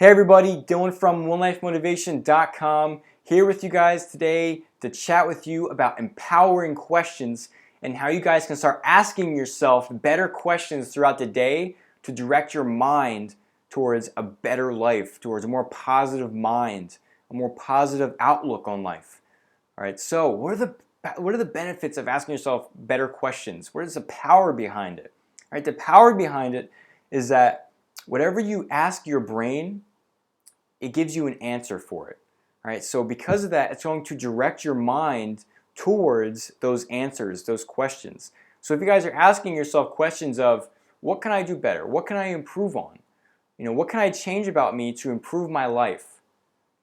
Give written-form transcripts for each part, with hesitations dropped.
Hey everybody, Dylan from OneLifeMotivation.com here with you guys today to chat with you about empowering questions and how you guys can start asking yourself better questions throughout the day to direct your mind towards a better life, towards a more positive mind, a more positive outlook on life. All right, so what are the benefits of asking yourself better questions? What is the power behind it? All right, the power behind it is that whatever you ask your brain, it gives you an answer for it. All right, so because of that, it's going to direct your mind towards those answers, those questions. So if you guys are asking yourself questions of what can I do better? What can I improve on? What can I change about me to improve my life?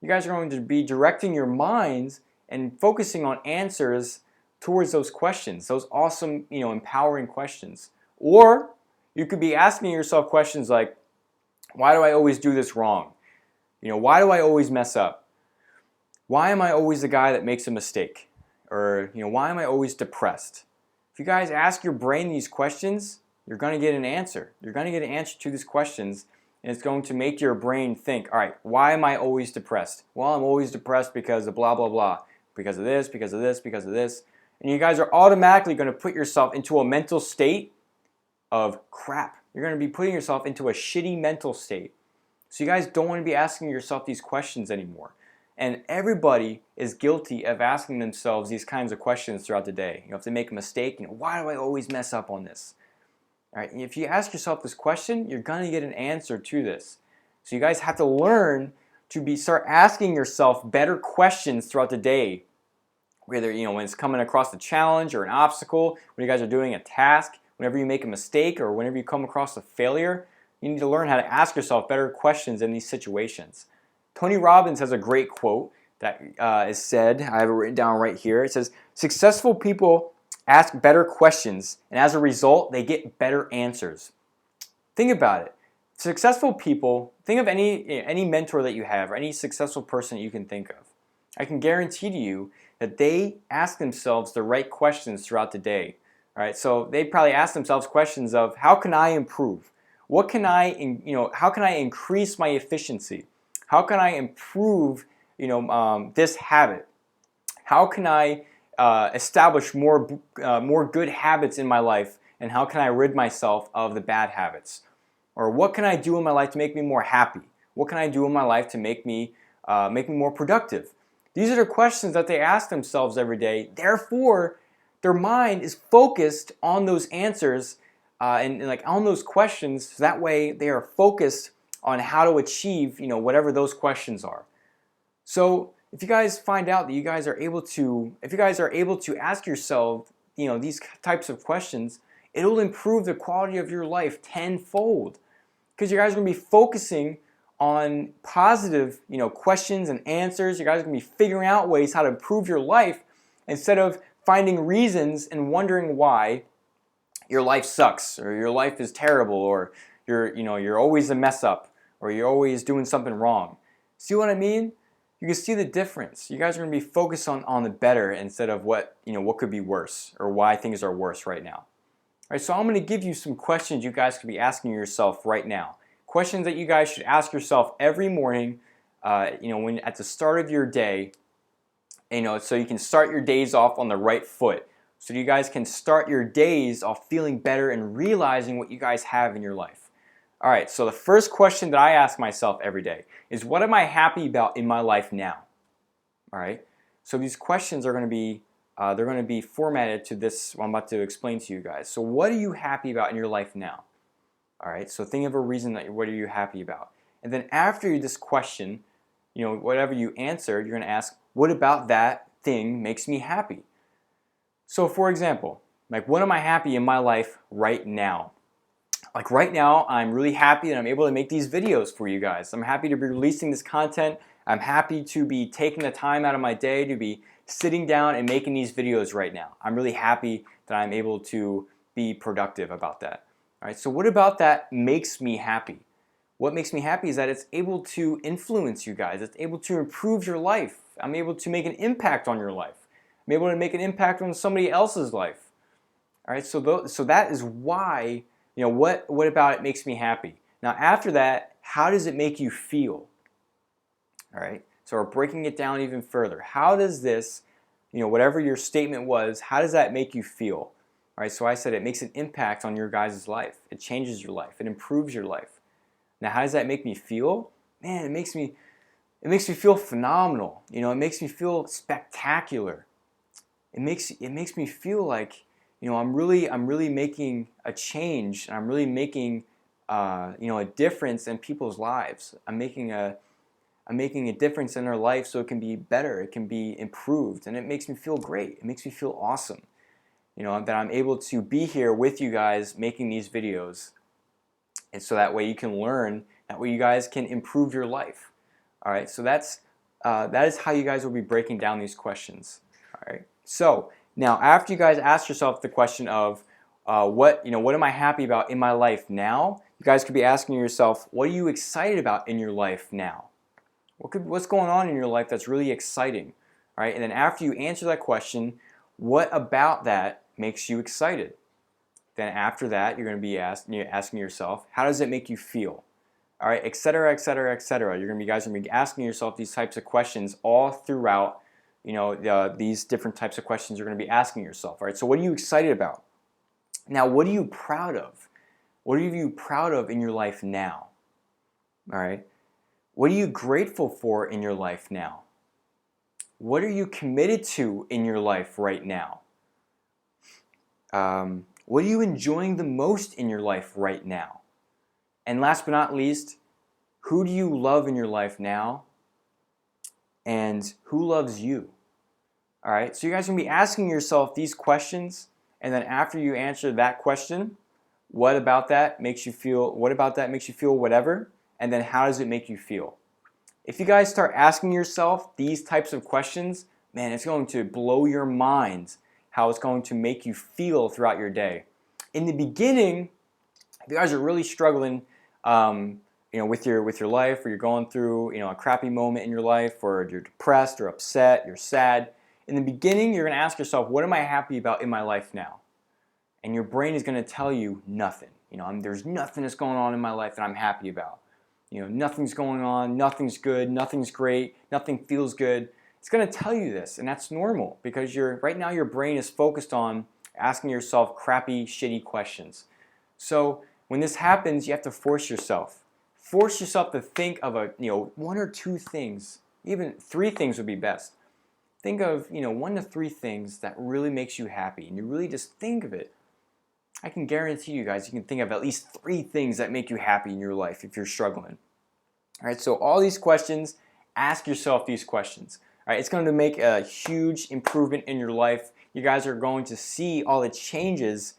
You guys are going to be directing your minds and focusing on answers towards those questions, those awesome, empowering questions. Or you could be asking yourself questions like, why do I always do this wrong? Why do I always mess up? Why am I always the guy that makes a mistake? Or, why am I always depressed? If you guys ask your brain these questions, you're going to get an answer. You're going to get an answer to these questions, and it's going to make your brain think, all right, why am I always depressed? Well, I'm always depressed because of blah, blah, blah. Because of this, because of this, because of this. And you guys are automatically going to put yourself into a mental state of crap. You're going to be putting yourself into a shitty mental state. So you guys don't want to be asking yourself these questions anymore. And everybody is guilty of asking themselves these kinds of questions throughout the day. If they make a mistake, why do I always mess up on this? All right, and if you ask yourself this question, you're going to get an answer to this. So you guys have to learn to start asking yourself better questions throughout the day. Whether, when it's coming across a challenge or an obstacle, when you guys are doing a task, whenever you make a mistake or whenever you come across a failure, you need to learn how to ask yourself better questions in these situations. Tony Robbins has a great quote that is said, I have it written down right here. It says, successful people ask better questions, and as a result, they get better answers. Think about it. Successful people, think of any mentor that you have or any successful person that you can think of. I can guarantee to you that they ask themselves the right questions throughout the day. All right, so they probably ask themselves questions of, how can I improve? What can how can I increase my efficiency? How can I improve, this habit? How can I establish more good habits in my life? And how can I rid myself of the bad habits? Or what can I do in my life to make me more happy? What can I do in my life to make me more productive? These are the questions that they ask themselves every day. Therefore, their mind is focused on those answers and on those questions. So that way, they are focused on how to achieve, whatever those questions are. So if you guys find out that you guys are able to, ask yourself, these types of questions, it'll improve the quality of your life tenfold, because you guys are going to be focusing on positive, questions and answers. You guys are going to be figuring out ways how to improve your life instead of finding reasons and wondering why your life sucks, or your life is terrible, or you're always a mess up, or you're always doing something wrong. See what I mean? You can see the difference. You guys are going to be focused on the better instead of what could be worse, or why things are worse right now. All right, so I'm going to give you some questions you guys could be asking yourself right now. Questions that you guys should ask yourself every morning, when at the start of your day, so you can start your days off on the right foot. So you guys can start your days off feeling better and realizing what you guys have in your life. All right, so the first question that I ask myself every day is, what am I happy about in my life now? All right, so these questions are going to be they're going to be formatted to this I'm about to explain to you guys. So what are you happy about in your life now? All right, so think of a reason what are you happy about? And then after this question, whatever you answer, you're going to ask, what about that thing makes me happy? So for example, what am I happy in my life right now? Right now, I'm really happy that I'm able to make these videos for you guys. I'm happy to be releasing this content. I'm happy to be taking the time out of my day to be sitting down and making these videos right now. I'm really happy that I'm able to be productive about that. All right, so what about that makes me happy? What makes me happy is that it's able to influence you guys. It's able to improve your life. I'm able to make an impact on your life. I'm able to make an impact on somebody else's life. All right, so that is why, what about it makes me happy. Now after that, how does it make you feel? All right, so we're breaking it down even further. How does this, whatever your statement was, how does that make you feel? All right, so I said it makes an impact on your guys' life. It changes your life. It improves your life. Now, how does that make me feel? Man, it makes me feel phenomenal. It makes me feel spectacular. It makes me feel like, I'm really making a change, and I'm really making a difference in people's lives. I'm making a difference in their life so it can be better, it can be improved, and it makes me feel great. It makes me feel awesome. That I'm able to be here with you guys making these videos, and so that way you can learn, that way you guys can improve your life. All right, so that is how you guys will be breaking down these questions. All right, so now after you guys ask yourself the question of what am I happy about in my life now, you guys could be asking yourself, what are you excited about in your life now? What's going on in your life that's really exciting? All right, and then after you answer that question, what about that makes you excited? Then after that, you're going to be asking yourself, how does it make you feel? All right, et cetera, et cetera, et cetera. You guys are going to be asking yourself these types of questions all throughout, these different types of questions you're going to be asking yourself. All right, so what are you excited about? Now, what are you proud of? What are you proud of in your life now? All right, what are you grateful for in your life now? What are you committed to in your life right now? What are you enjoying the most in your life right now? And last but not least, who do you love in your life now? And who loves you? All right, so you guys are going to be asking yourself these questions, and then after you answer that question, what about that makes you feel whatever, and then how does it make you feel? If you guys start asking yourself these types of questions, man, it's going to blow your mind how it's going to make you feel throughout your day. In the beginning, if you guys are really struggling with your life, or you're going through a crappy moment in your life, or you're depressed or upset, you're sad, in the beginning you're going to ask yourself, what am I happy about in my life now? And your brain is going to tell you nothing. There's nothing that's going on in my life that I'm happy about. Nothing's going on, nothing's good, nothing's great, nothing feels good. It's going to tell you this, and that's normal, because right now your brain is focused on asking yourself crappy, shitty questions. So when this happens, you have to force yourself to think of one or two things, even 3 things would be best. Think of 1 to 3 things that really makes you happy, and you really just think of it. I can guarantee you guys, you can think of at least 3 things that make you happy in your life if you're struggling. All right, so all these questions, ask yourself these questions. All right, it's going to make a huge improvement in your life. You guys are going to see all the changes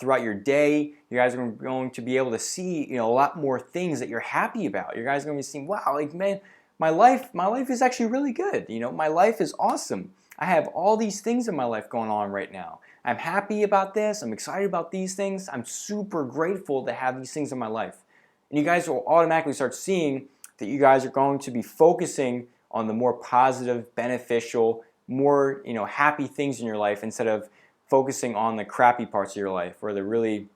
throughout your day. You guys are going to be able to see a lot more things that you're happy about. You guys are going to be seeing, wow, like, man, my life is actually really good. My life is awesome. I have all these things in my life going on right now. I'm happy about this. I'm excited about these things. I'm super grateful to have these things in my life. And you guys will automatically start seeing that you guys are going to be focusing on the more positive, beneficial, more happy things in your life, instead of focusing on the crappy parts of your life, or the really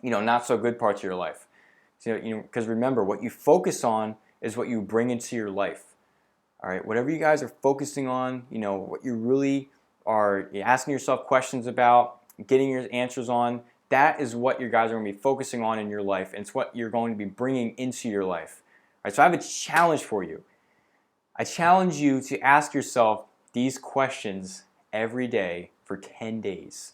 not so good parts of your life. So, because remember, what you focus on is what you bring into your life. All right, whatever you guys are focusing on, what you really are asking yourself questions about, getting your answers on, that is what you guys are going to be focusing on in your life, and it's what you're going to be bringing into your life. All right, so I have a challenge for you. I challenge you to ask yourself these questions every day for 10 days.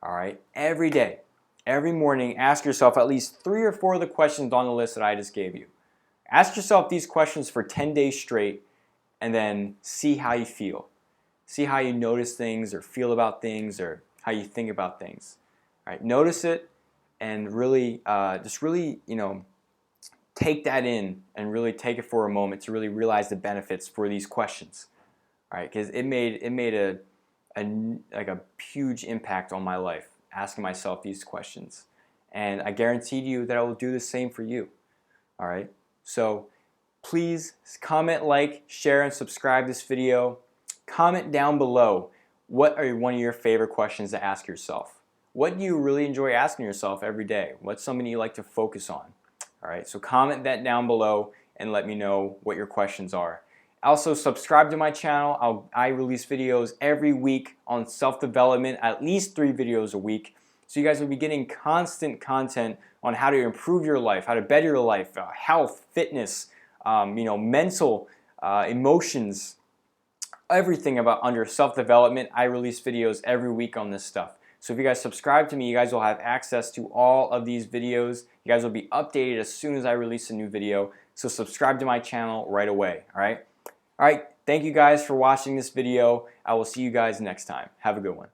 All right, every day, every morning, ask yourself at least 3 or 4 of the questions on the list that I just gave you. Ask yourself these questions for 10 days straight, and then see how you feel. See how you notice things, or feel about things, or how you think about things. All right, notice it, and really, take that in, and really take it for a moment to really realize the benefits for these questions. All right, because it made a huge impact on my life, asking myself these questions, and I guarantee you that I will do the same for you. All right, so please comment, like, share, and subscribe this video. Comment down below, what are one of your favorite questions to ask yourself? What do you really enjoy asking yourself every day? What's something you like to focus on? All right, so comment that down below and let me know what your questions are. Also, subscribe to my channel. I release videos every week on self-development, at least 3 videos a week. So you guys will be getting constant content on how to improve your life, how to better your life, health, fitness, mental, emotions, everything about under self-development. I release videos every week on this stuff. So if you guys subscribe to me, you guys will have access to all of these videos. You guys will be updated as soon as I release a new video. So subscribe to my channel right away, all right? All right, thank you guys for watching this video. I will see you guys next time. Have a good one.